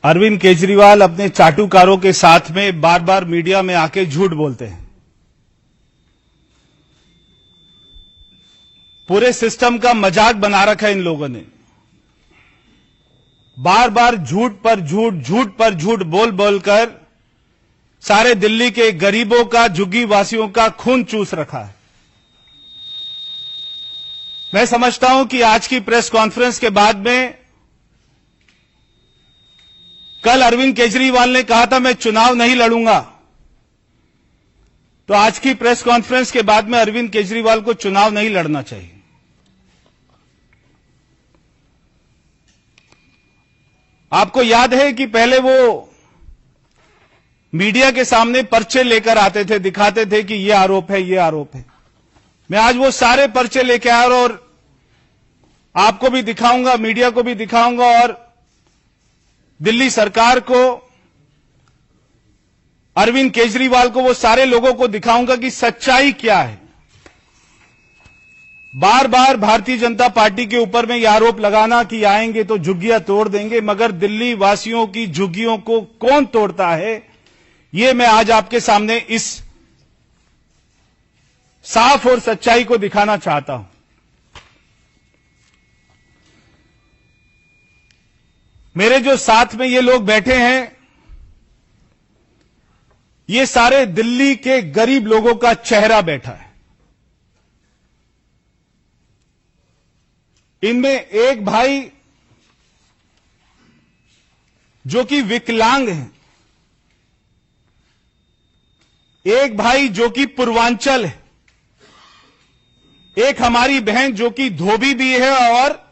अरविंद केजरीवाल अपने चाटुकारों के साथ में बार बार मीडिया में आके झूठ बोलते हैं। पूरे सिस्टम का मजाक बना रखा है इन लोगों ने। बार बार झूठ पर झूठ, झूठ पर झूठ बोल बोलकर सारे दिल्ली के गरीबों का, झुग्गी वासियों का खून चूस रखा है। मैं समझता हूं कि आज की प्रेस कॉन्फ्रेंस के बाद में, कल अरविंद केजरीवाल ने कहा था मैं चुनाव नहीं लड़ूंगा, तो आज की प्रेस कॉन्फ्रेंस के बाद में अरविंद केजरीवाल को चुनाव नहीं लड़ना चाहिए। आपको याद है कि पहले वो मीडिया के सामने पर्चे लेकर आते थे, दिखाते थे कि ये आरोप है, ये आरोप है। मैं आज वो सारे पर्चे लेकर आया और आपको भी दिखाऊंगा, मीडिया को भी दिखाऊंगा और दिल्ली सरकार को, अरविंद केजरीवाल को, वो सारे लोगों को दिखाऊंगा कि सच्चाई क्या है। बार बार भारतीय जनता पार्टी के ऊपर में यह आरोप लगाना कि आएंगे तो झुग्गियां तोड़ देंगे, मगर दिल्ली वासियों की झुग्गियों को कौन तोड़ता है, ये मैं आज आपके सामने इस साफ और सच्चाई को दिखाना चाहता हूं। मेरे जो साथ में ये लोग बैठे हैं, ये सारे दिल्ली के गरीब लोगों का चेहरा बैठा है। इनमें एक भाई जो कि विकलांग है, एक भाई जो कि पूर्वांचल है, एक हमारी बहन जो कि धोबी भी है और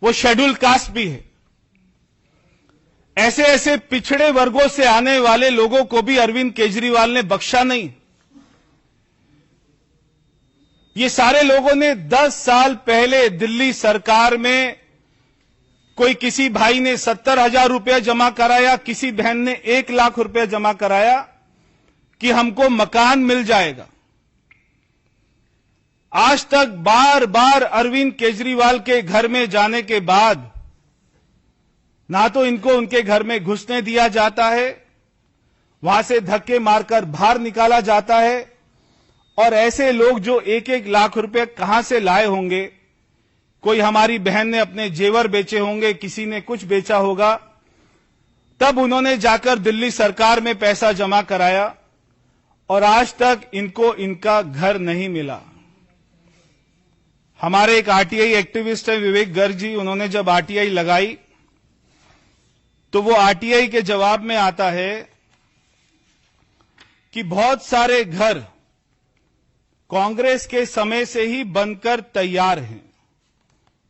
वो शेड्यूल कास्ट भी है। ऐसे ऐसे पिछड़े वर्गों से आने वाले लोगों को भी अरविंद केजरीवाल ने बख्शा नहीं। ये सारे लोगों ने 10 साल पहले दिल्ली सरकार में कोई किसी भाई ने 70,000 रुपया जमा कराया, किसी बहन ने 1 लाख रुपया जमा कराया कि हमको मकान मिल जाएगा। आज तक बार बार अरविंद केजरीवाल के घर में जाने के बाद ना तो इनको उनके घर में घुसने दिया जाता है, वहां से धक्के मारकर बाहर निकाला जाता है, और ऐसे लोग जो 1-1 लाख रुपए कहां से लाए होंगे, कोई हमारी बहन ने अपने जेवर बेचे होंगे, किसी ने कुछ बेचा होगा, तब उन्होंने जाकर दिल्ली सरकार में पैसा जमा कराया और आज तक इनको इनका घर नहीं मिला। हमारे एक आरटीआई एक्टिविस्ट है विवेक गर्ग जी, उन्होंने जब आरटीआई लगाई तो वो आरटीआई के जवाब में आता है कि बहुत सारे घर कांग्रेस के समय से ही बनकर तैयार हैं,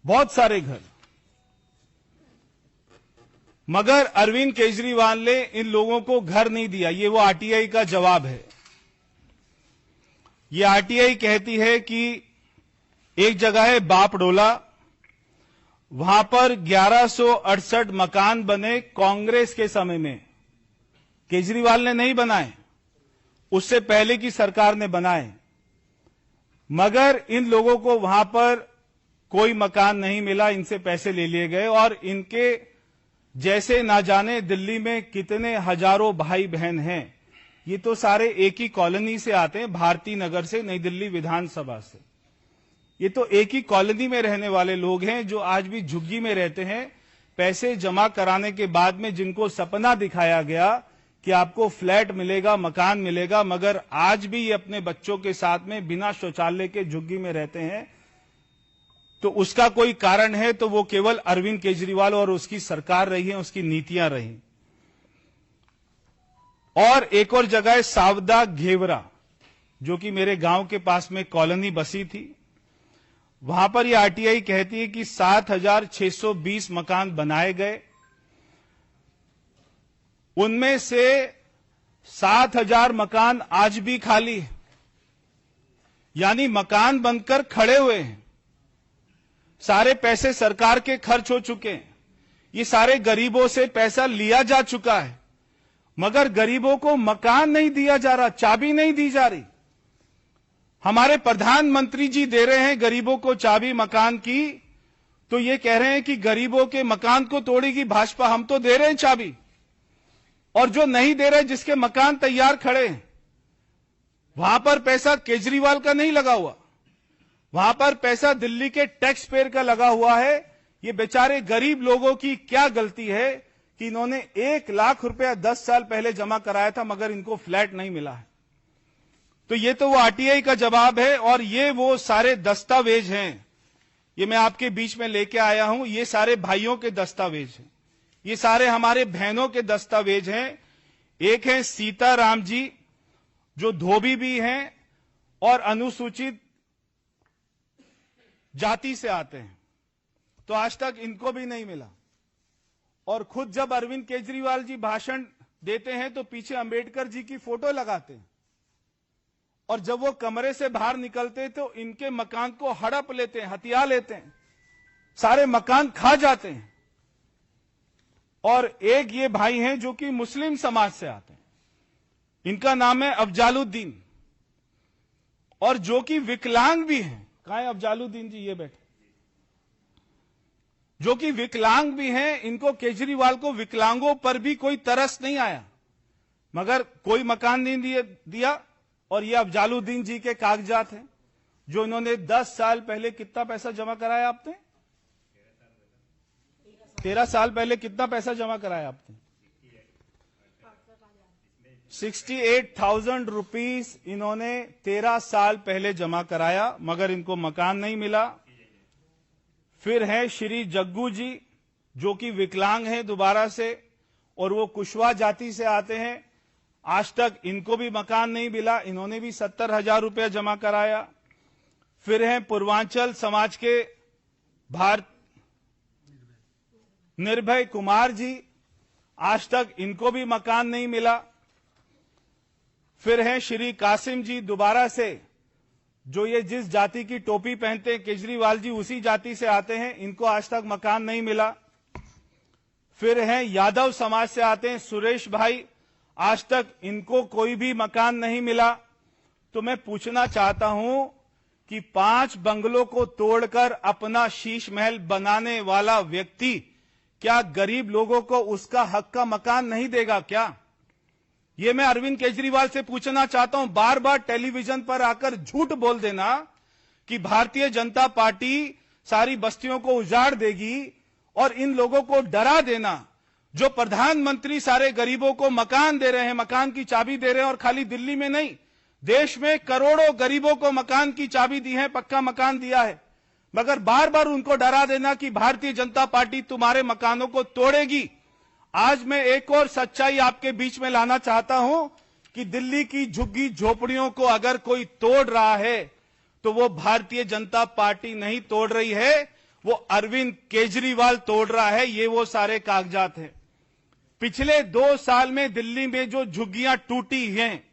बहुत सारे घर, मगर अरविंद केजरीवाल ने इन लोगों को घर नहीं दिया। ये वो आरटीआई का जवाब है। ये आरटीआई कहती है कि एक जगह है बापडोला, वहां पर 1168 मकान बने कांग्रेस के समय में, केजरीवाल ने नहीं बनाए, उससे पहले की सरकार ने बनाए, मगर इन लोगों को वहां पर कोई मकान नहीं मिला, इनसे पैसे ले लिए गए और इनके जैसे ना जाने दिल्ली में कितने हजारों भाई बहन हैं। ये तो सारे एक ही कॉलोनी से आते हैं, भारती नगर से, नई दिल्ली विधानसभा से। ये तो एक ही कॉलोनी में रहने वाले लोग हैं जो आज भी झुग्गी में रहते हैं। पैसे जमा कराने के बाद में जिनको सपना दिखाया गया कि आपको फ्लैट मिलेगा, मकान मिलेगा, मगर आज भी ये अपने बच्चों के साथ में बिना शौचालय के झुग्गी में रहते हैं, तो उसका कोई कारण है तो वो केवल अरविंद केजरीवाल और उसकी सरकार रही है, उसकी नीतियां रही। और एक और जगह है सावदा घेवरा, जो कि मेरे गांव के पास में कॉलोनी बसी थी। वहां पर यह आरटीआई कहती है कि 7,620 मकान बनाए गए, उनमें से 7,000 मकान आज भी खाली है, यानी मकान बनकर खड़े हुए हैं। सारे पैसे सरकार के खर्च हो चुके हैं, ये सारे गरीबों से पैसा लिया जा चुका है, मगर गरीबों को मकान नहीं दिया जा रहा, चाबी नहीं दी जा रही। हमारे प्रधानमंत्री जी दे रहे हैं गरीबों को चाबी मकान की, तो ये कह रहे हैं कि गरीबों के मकान को तोड़ेगी भाजपा। हम तो दे रहे हैं चाबी, और जो नहीं दे रहे, जिसके मकान तैयार खड़े हैं, वहां पर पैसा केजरीवाल का नहीं लगा हुआ, वहां पर पैसा दिल्ली के टैक्स पेयर का लगा हुआ है। ये बेचारे गरीब लोगों की क्या गलती है कि इन्होंने 1 लाख रुपया 10 साल पहले जमा कराया था, मगर इनको फ्लैट नहीं मिला है। तो ये तो वो आरटीआई का जवाब है, और ये वो सारे दस्तावेज हैं, ये मैं आपके बीच में लेके आया हूं। ये सारे भाइयों के दस्तावेज हैं, ये सारे हमारे बहनों के दस्तावेज हैं। एक है सीताराम जी, जो धोबी भी हैं और अनुसूचित जाति से आते हैं, तो आज तक इनको भी नहीं मिला। और खुद जब अरविंद केजरीवाल जी भाषण देते हैं तो पीछे अंबेडकर जी की फोटो लगाते हैं, और जब वो कमरे से बाहर निकलते तो इनके मकान को हड़प लेते हैं, हथिया लेते हैं, सारे मकान खा जाते हैं। और एक ये भाई हैं जो कि मुस्लिम समाज से आते हैं, इनका नाम है अफजालुद्दीन, और जो कि विकलांग भी हैं। कहां है अफजालुद्दीन जी? ये बैठे, जो कि विकलांग भी हैं। इनको केजरीवाल को विकलांगों पर भी कोई तरस नहीं आया, मगर कोई मकान नहीं दिया। और ये अफजालुद्दीन जी के कागजात हैं, जो इन्होंने 10 साल पहले कितना पैसा जमा कराया आपने? 13 साल पहले कितना पैसा जमा कराया आपने? 68,000 रुपीस इन्होंने 13 साल पहले जमा कराया, मगर इनको मकान नहीं मिला। फिर है श्री जग्गू जी, जो कि विकलांग हैं दोबारा से, और वो कुशवाहा जाति से आते हैं। आज तक इनको भी मकान नहीं मिला, इन्होंने भी 70,000 रुपया जमा कराया। फिर हैं पूर्वांचल समाज के निर्भय कुमार जी, आज तक इनको भी मकान नहीं मिला। फिर हैं श्री कासिम जी दोबारा से, जो ये जिस जाति की टोपी पहनते हैं केजरीवाल जी उसी जाति से आते हैं, इनको आज तक मकान नहीं मिला। फिर हैं यादव समाज से आते हैं सुरेश भाई, आज तक इनको कोई भी मकान नहीं मिला। तो मैं पूछना चाहता हूं कि 5 बंगलों को तोड़कर अपना शीश महल बनाने वाला व्यक्ति क्या गरीब लोगों को उसका हक का मकान नहीं देगा क्या? ये मैं अरविंद केजरीवाल से पूछना चाहता हूं। बार बार टेलीविजन पर आकर झूठ बोल देना कि भारतीय जनता पार्टी सारी बस्तियों को उजाड़ देगी, और इन लोगों को डरा देना। जो प्रधानमंत्री सारे गरीबों को मकान दे रहे हैं, मकान की चाबी दे रहे हैं, और खाली दिल्ली में नहीं, देश में करोड़ों गरीबों को मकान की चाबी दी है, पक्का मकान दिया है, मगर बार बार उनको डरा देना कि भारतीय जनता पार्टी तुम्हारे मकानों को तोड़ेगी। आज मैं एक और सच्चाई आपके बीच में लाना चाहता हूं कि दिल्ली की झुग्गी झोपड़ियों को अगर कोई तोड़ रहा है तो वो भारतीय जनता पार्टी नहीं तोड़ रही है, वो अरविंद केजरीवाल तोड़ रहा है। ये वो सारे कागजात हैं। पिछले 2 साल में दिल्ली में जो झुग्गियां टूटी हैं,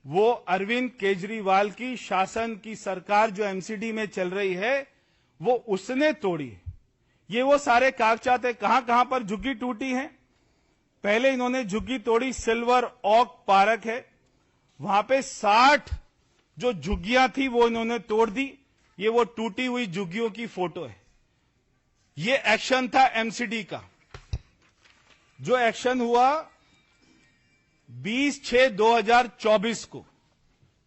वो अरविंद केजरीवाल की शासन की सरकार जो एमसीडी में चल रही है, वो उसने तोड़ी है। ये वो सारे कागजात है। कहां कहां पर झुग्गी टूटी है? पहले इन्होंने झुग्गी तोड़ी, सिल्वर ऑक पार्क है, वहां पे 60 जो झुग्गियां थी वो इन्होंने तोड़ दी। ये वो टूटी हुई झुग्गियों की फोटो है। ये एक्शन था एमसीडी का। जो एक्शन हुआ 20/6/2024 को,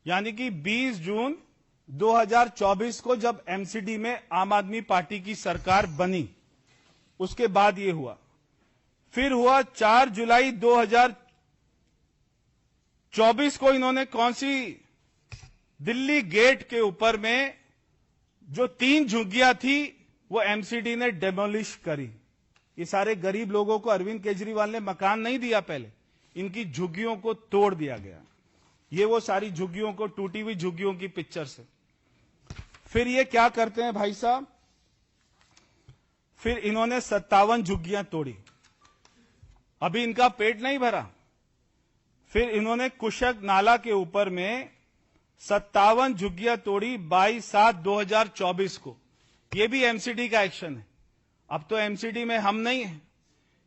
यानी कि 20 जून 2024 को जब एमसीडी में आम आदमी पार्टी की सरकार बनी, उसके बाद ये हुआ। फिर हुआ 4 जुलाई 2024 को इन्होंने कौन सी, दिल्ली गेट के ऊपर में जो 3 झुग्गियां थी वो एमसीडी ने डेमोलिश करी। ये सारे गरीब लोगों को अरविंद केजरीवाल ने मकान नहीं दिया, पहले इनकी झुग्गियों को तोड़ दिया गया। ये वो सारी झुग्गियों को, टूटी हुई झुग्गियों की पिक्चर से। फिर ये क्या करते हैं भाई साहब, फिर इन्होंने 57 झुग्गियां तोड़ी। अभी इनका पेट नहीं भरा। फिर इन्होंने कुशक नाला के ऊपर में 57 झुग्गियां तोड़ी 22/7/2024 को। यह भी एमसीडी का एक्शन है। अब तो एमसीडी में हम नहीं हैं।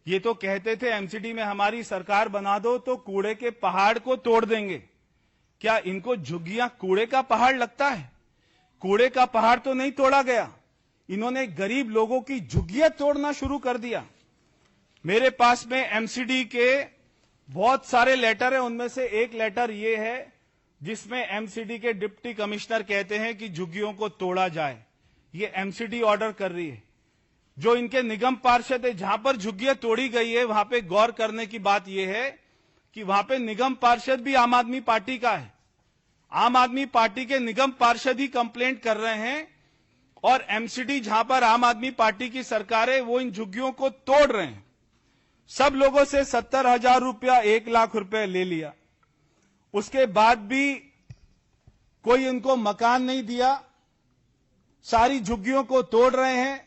ये तो कहते थे एमसीडी में हमारी सरकार बना दो तो कूड़े के पहाड़ को तोड़ देंगे। क्या इनको झुग्गियां कूड़े का पहाड़ लगता है? कूड़े का पहाड़ तो नहीं तोड़ा गया। इन्होंने गरीब लोगों की झुग्गियां तोड़ना शुरू कर दिया। मेरे पास में एमसीडी के बहुत सारे लेटर हैं, उनमें से एक लेटर ये है जिसमें एमसीडी के डिप्टी कमिश्नर कहते हैं कि झुग्गियों को तोड़ा जाए। ये एमसीडी ऑर्डर कर रही है। जो इनके निगम पार्षद है, जहां पर झुग्गियां तोड़ी गई है, वहां पे गौर करने की बात यह है कि वहां पे निगम पार्षद भी आम आदमी पार्टी का है। आम आदमी पार्टी के निगम पार्षद ही कंप्लेंट कर रहे हैं और एमसीडी जहां पर आम आदमी पार्टी की सरकार है, वो इन झुग्गियों को तोड़ रहे हैं। सब लोगों से 70,000 रुपया, 1 लाख रुपए ले लिया। उसके बाद भी कोई इनको मकान नहीं दिया। सारी झुग्गियों को तोड़ रहे हैं।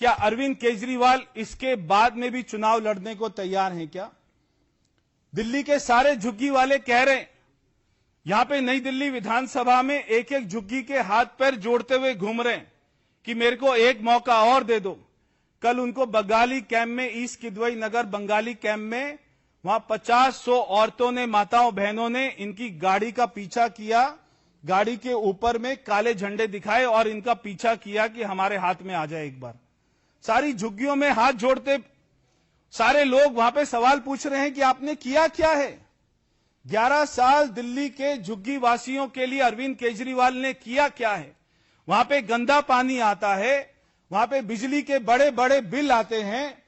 क्या अरविंद केजरीवाल इसके बाद में भी चुनाव लड़ने को तैयार हैं क्या? दिल्ली के सारे झुग्गी वाले कह रहे हैं, यहां पे नई दिल्ली विधानसभा में एक एक झुग्गी के हाथ पैर जोड़ते हुए घूम रहे हैं कि मेरे को एक मौका और दे दो। कल उनको बंगाली कैंप में, ईस्ट किदवई नगर बंगाली कैंप में, वहां 50-100 औरतों ने, माताओं बहनों ने इनकी गाड़ी का पीछा किया। गाड़ी के ऊपर में काले झंडे दिखाए और इनका पीछा किया कि हमारे हाथ में आ जाए एक बार। सारी झुग्गियों में हाथ जोड़ते सारे लोग वहां पे सवाल पूछ रहे हैं कि आपने किया क्या है? 11 साल दिल्ली के झुग्गी वासियों के लिए अरविंद केजरीवाल ने किया क्या है? वहां पे गंदा पानी आता है, वहां पे बिजली के बड़े बड़े बिल आते हैं।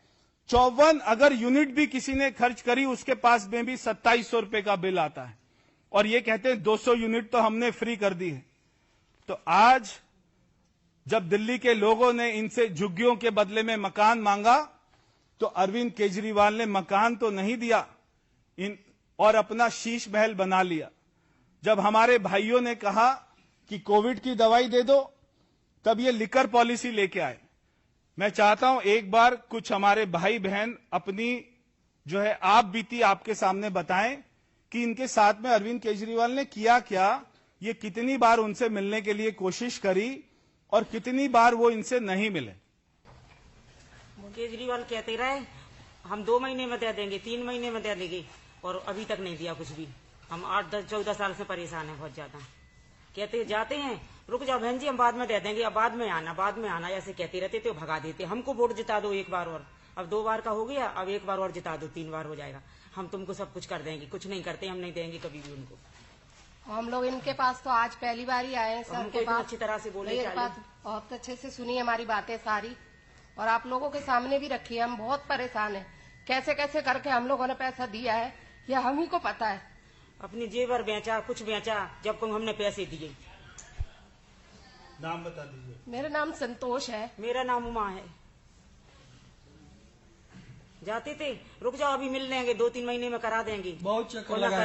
54 अगर यूनिट भी किसी ने खर्च करी, उसके पास में भी 2700 रुपए का बिल आता है और ये कहते हैं 200 यूनिट तो हमने फ्री कर दी है। तो आज जब दिल्ली के लोगों ने इनसे झुग्गियों के बदले में मकान मांगा तो अरविंद केजरीवाल ने मकान तो नहीं दिया और अपना शीश महल बना लिया। जब हमारे भाइयों ने कहा कि कोविड की दवाई दे दो, तब ये लिकर पॉलिसी लेके आए। मैं चाहता हूं एक बार कुछ हमारे भाई बहन अपनी जो है आप बीती आपके सामने बताएं कि इनके साथ में अरविंद केजरीवाल ने किया क्या, ये कितनी बार उनसे मिलने के लिए कोशिश करी और कितनी बार वो इनसे नहीं मिले। केजरीवाल कहते रहे हम 2 महीने में दे देंगे, 3 महीने में दे देंगे, और अभी तक नहीं दिया कुछ भी। हम 8-10-14 साल से परेशान हैं बहुत ज्यादा। कहते जाते हैं रुक जाओ बहन जी, हम बाद में दे देंगे, अब बाद में आना, ऐसे कहते रहते थे, भगा देते। हमको वोट जिता दो एक बार और, अब 2 बार का हो गया, अब एक बार और जिता दो, 3 बार हो जाएगा, हम तुमको सब कुछ कर देंगे। कुछ नहीं करते, हम नहीं देंगे कभी भी उनको। हम लोग इनके पास तो आज पहली बार ही आए हैं सर के पास। अच्छी तरह से बोले, बात बहुत अच्छे से सुनी हमारी बातें सारी, और आप लोगों के सामने भी रखी है। हम बहुत परेशान हैं, कैसे कैसे करके हम लोगों ने पैसा दिया है ये हम ही को पता है। अपनी जेवर बेचा, कुछ बेचा, जब को हमने पैसे दिए। नाम बता दीजिए। मेरा नाम संतोष है। मेरा नाम उमा है। जाते थे रुक जाओ अभी मिल लेंगे, 2-3 महीने में करा देंगे। बहुत चक्कर लगाए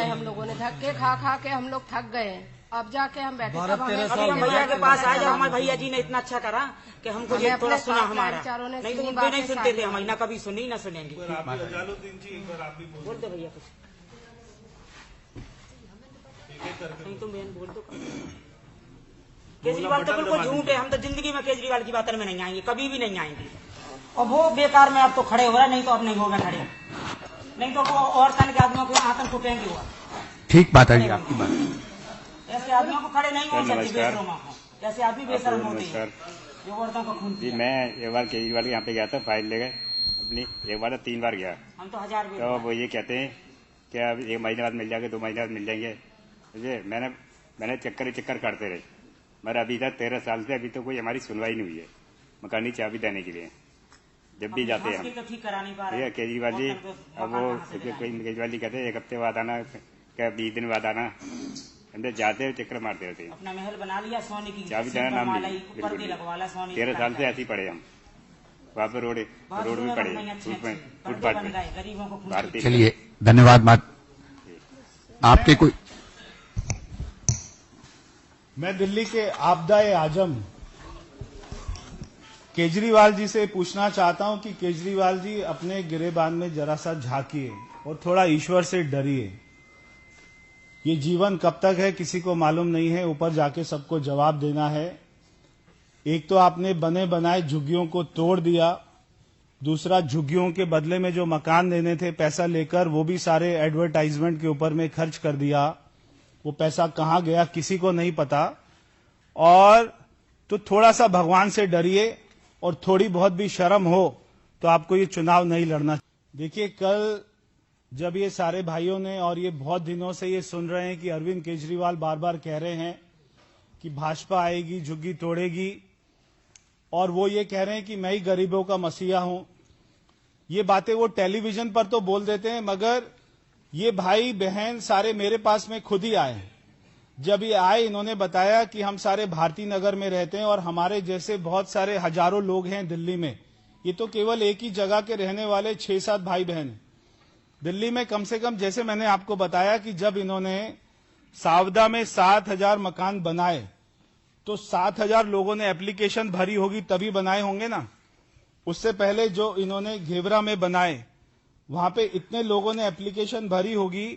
हम लोगों ने, धक्के खा खा के हम लोग थक गए हैं। अब जाके हम बैठे, अब हम भैया के पास आ जाओ। हमारे भैया जी ने इतना अच्छा करा कि हमको ये थोड़ा सुना हमारा, नहीं तो उनको नहीं सुनते थे हम, ना कभी सुनी ना सुनेंगे। बोल दो भैया कुछ, नहीं तुम बहन बोल दो। केजरीवाल तो बिल्कुल झूठ है, हम तो जिंदगी में केजरीवाल की बातों में नहीं आएंगे, कभी भी नहीं आएंगे। और वो बेकार में अब तो खड़े हो रहा है, नहीं तो अब नहीं होगा खड़े, नहीं तो वो और तन के आदमियों के आतंक फूटेंगे। हुआ ठीक बात है आपकी बात। ऐसे आदमियों को खड़े नहीं हो सकते, ऐसे आदमी बेशर्म होते हैं जो औरतों को खून जी। मैं एक बार केजरीवाल के यहाँ पे गया था, फाइल ले गए अपनी, एक बार 3 बार गया। हम तो 1000 तो वो ये कहते हैं कि अब 1 महीने बाद मिल जाएंगे, 2 महीने बाद मिल जाएंगे। मैंने चक्कर काटते रहे, मगर अभी तक 13 साल से अभी तो कोई हमारी सुनवाई नहीं हुई है मकान की चाबी देने के लिए। जब भी जाते हैं हम भैया केजरीवाल जी, अब वो केजरीवाल जी कहते हैं 1 हफ्ते बाद आना, क्या 20 दिन बाद आना, अंदर जाते हैं चक्कर मारते रहते हैं। अपना महल बना लिया सोने की, चाबी देना नाम नहीं, बिल्कुल 13 साल से ऐसे ही पड़े हम, वहाँ पे रोड भी पड़े उसमें फुटपाथ पे। चलिए धन्यवाद। आपके कोई, मैं दिल्ली के आपदाए आजम केजरीवाल जी से पूछना चाहता हूं कि केजरीवाल जी अपने गिरेबान में जरा सा झांकिए और थोड़ा ईश्वर से डरिए। ये जीवन कब तक है किसी को मालूम नहीं है, ऊपर जाके सबको जवाब देना है। एक तो आपने बने बनाए झुग्गियों को तोड़ दिया, दूसरा झुग्गियों के बदले में जो मकान देने थे पैसा लेकर वो भी सारे एडवर्टाइजमेंट के ऊपर में खर्च कर दिया। वो पैसा कहां गया किसी को नहीं पता। और तो थोड़ा सा भगवान से डरिए और थोड़ी बहुत भी शर्म हो तो आपको ये चुनाव नहीं लड़ना। देखिए, कल जब ये सारे भाइयों ने, और ये बहुत दिनों से ये सुन रहे हैं कि अरविंद केजरीवाल बार बार कह रहे हैं कि भाजपा आएगी, झुग्गी तोड़ेगी, और वो ये कह रहे हैं कि मैं ही गरीबों का मसीहा हूं। ये बातें वो टेलीविजन पर तो बोल देते हैं, मगर ये भाई बहन सारे मेरे पास में खुद ही आए। जब ये आए, इन्होंने बताया कि हम सारे भारती नगर में रहते हैं और हमारे जैसे बहुत सारे हजारों लोग हैं दिल्ली में। ये तो केवल एक ही जगह के रहने वाले 6-7 भाई बहन हैं। दिल्ली में कम से कम, जैसे मैंने आपको बताया कि जब इन्होंने सावदा में 7,000 मकान बनाए तो 7,000 लोगों ने एप्लीकेशन भरी होगी तभी बनाए होंगे ना। उससे पहले जो इन्होंने घेवरा में बनाए, वहां पे इतने लोगों ने एप्लीकेशन भरी होगी।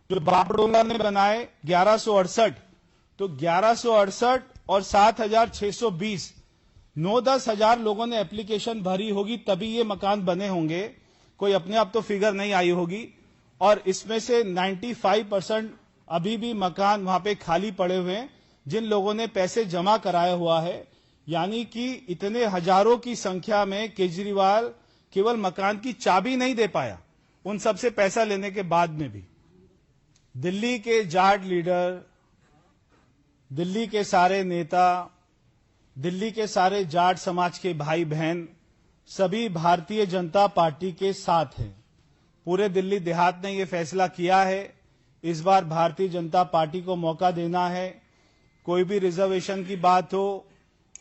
जो बापडोला ने बनाए 1168, तो 1168 और 7,620, 9-10 हजार लोगों ने एप्लीकेशन भरी होगी तभी ये मकान बने होंगे। कोई अपने आप तो फिगर नहीं आई होगी। और इसमें से 95% अभी भी मकान वहां पे खाली पड़े हुए हैं, जिन लोगों ने पैसे जमा कराया हुआ है। यानी कि इतने हजारों की संख्या में केजरीवाल केवल मकान की चाबी नहीं दे पाया, उन सबसे पैसा लेने के बाद में भी। दिल्ली के जाट लीडर, दिल्ली के सारे नेता, दिल्ली के सारे जाट समाज के भाई बहन सभी भारतीय जनता पार्टी के साथ हैं। पूरे दिल्ली देहात ने यह फैसला किया है, इस बार भारतीय जनता पार्टी को मौका देना है। कोई भी रिजर्वेशन की बात हो,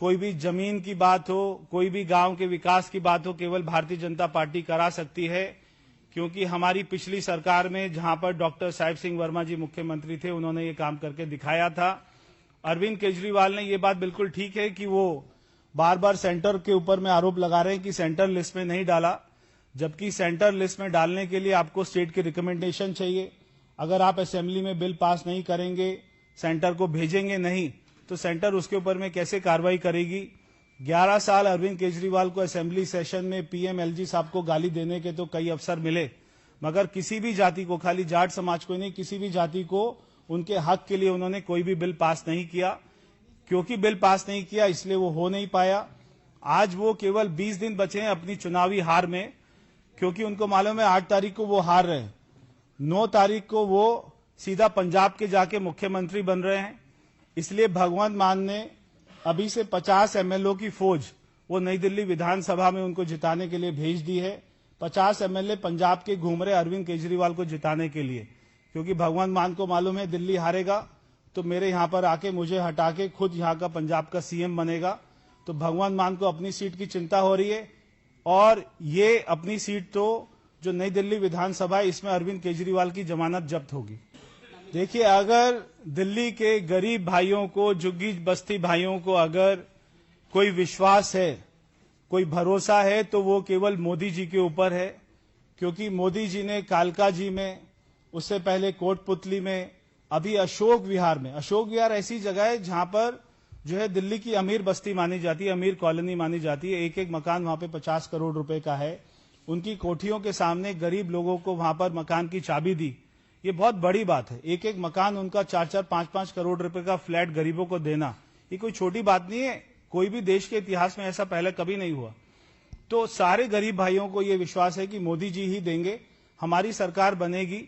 कोई भी जमीन की बात हो, कोई भी गांव के विकास की बात हो, केवल भारतीय जनता पार्टी करा सकती है। क्योंकि हमारी पिछली सरकार में, जहां पर डॉक्टर साहिब सिंह वर्मा जी मुख्यमंत्री थे, उन्होंने ये काम करके दिखाया था। अरविंद केजरीवाल ने ये बात बिल्कुल ठीक है कि वो बार बार सेंटर के ऊपर में आरोप लगा रहे हैं कि सेंटर लिस्ट में नहीं डाला, जबकि सेंटर लिस्ट में डालने के लिए आपको स्टेट की रिकमेंडेशन चाहिए। अगर आप असेंबली में बिल पास नहीं करेंगे, सेंटर को भेजेंगे नहीं, तो सेंटर उसके ऊपर में कैसे कार्रवाई करेगी। 11 साल अरविंद केजरीवाल को असेंबली सेशन में पीएमएलजी साहब को गाली देने के तो कई अवसर मिले, मगर किसी भी जाति को, खाली जाट समाज को नहीं, किसी भी जाति को उनके हक के लिए उन्होंने कोई भी बिल पास नहीं किया। क्योंकि बिल पास नहीं किया इसलिए वो हो नहीं पाया। आज वो केवल 20 दिन बचे हैं अपनी चुनावी हार में, क्योंकि उनको मालूम है 8 तारीख को वो हार रहे हैं, 9 तारीख को वो सीधा पंजाब के जाके मुख्यमंत्री बन रहे हैं। इसलिए भगवंत मान ने अभी से 50 एमएलए की फौज वो नई दिल्ली विधानसभा में उनको जिताने के लिए भेज दी है। 50 एमएलए पंजाब के घूम रहे अरविंद केजरीवाल को जिताने के लिए, क्योंकि भगवंत मान को मालूम है दिल्ली हारेगा तो मेरे यहां पर आके मुझे हटा के खुद यहां का पंजाब का सीएम बनेगा। तो भगवंत मान को अपनी सीट की चिंता हो रही है, और ये अपनी सीट तो जो नई दिल्ली विधानसभा है, इसमें अरविंद केजरीवाल की जमानत जब्त होगी। देखिए, अगर दिल्ली के गरीब भाइयों को, झुग्गी बस्ती भाइयों को अगर कोई विश्वास है, कोई भरोसा है, तो वो केवल मोदी जी के ऊपर है। क्योंकि मोदी जी ने कालका जी में, उससे पहले कोटपुतली में, अभी अशोक विहार में, अशोक विहार ऐसी जगह है जहां पर जो है दिल्ली की अमीर बस्ती मानी जाती है, अमीर कॉलोनी मानी जाती है। एक एक मकान वहां पे 50 करोड़ रुपए का है। उनकी कोठियों के सामने गरीब लोगों को वहां पर मकान की चाबी दी। ये बहुत बड़ी बात है। एक एक मकान उनका 4-4, 5-5 करोड़ रुपए का फ्लैट गरीबों को देना, ये कोई छोटी बात नहीं है। कोई भी देश के इतिहास में ऐसा पहले कभी नहीं हुआ। तो सारे गरीब भाइयों को ये विश्वास है कि मोदी जी ही देंगे, हमारी सरकार बनेगी।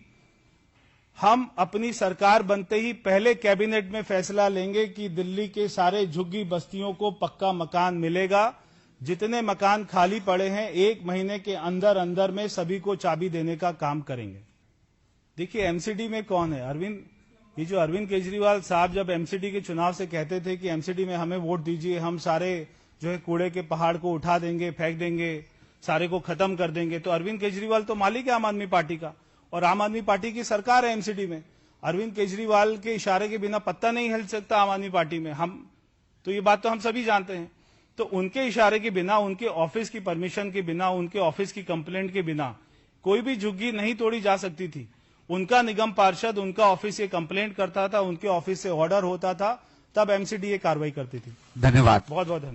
हम अपनी सरकार बनते ही पहले कैबिनेट में फैसला लेंगे कि दिल्ली के सारे झुग्गी बस्तियों को पक्का मकान मिलेगा। जितने मकान खाली पड़े हैं 1 महीने के अंदर अंदर में सभी को चाबी देने का काम करेंगे। देखिए, एमसीडी में कौन है? ये जो अरविंद केजरीवाल साहब जब एमसीडी के चुनाव से कहते थे कि एमसीडी में हमें वोट दीजिए, हम सारे जो है कूड़े के पहाड़ को उठा देंगे, फेंक देंगे, सारे को खत्म कर देंगे, तो अरविंद केजरीवाल तो मालिक है आम आदमी पार्टी का, और आम आदमी पार्टी की सरकार है एमसीडी में। अरविंद केजरीवाल के इशारे के बिना पत्ता नहीं हिल सकता आम आदमी पार्टी में। तो ये बात तो हम सभी जानते हैं। तो उनके इशारे के बिना, उनके ऑफिस की परमिशन के बिना, उनके ऑफिस की कंप्लेंट के बिना कोई भी झुग्गी नहीं तोड़ी जा सकती थी। उनका निगम पार्षद, उनका ऑफिस ये कंप्लेंट करता था, उनके ऑफिस से ऑर्डर होता था, तब एमसीडी ये कार्रवाई करती थी। धन्यवाद। बहुत बहुत धन्यवाद।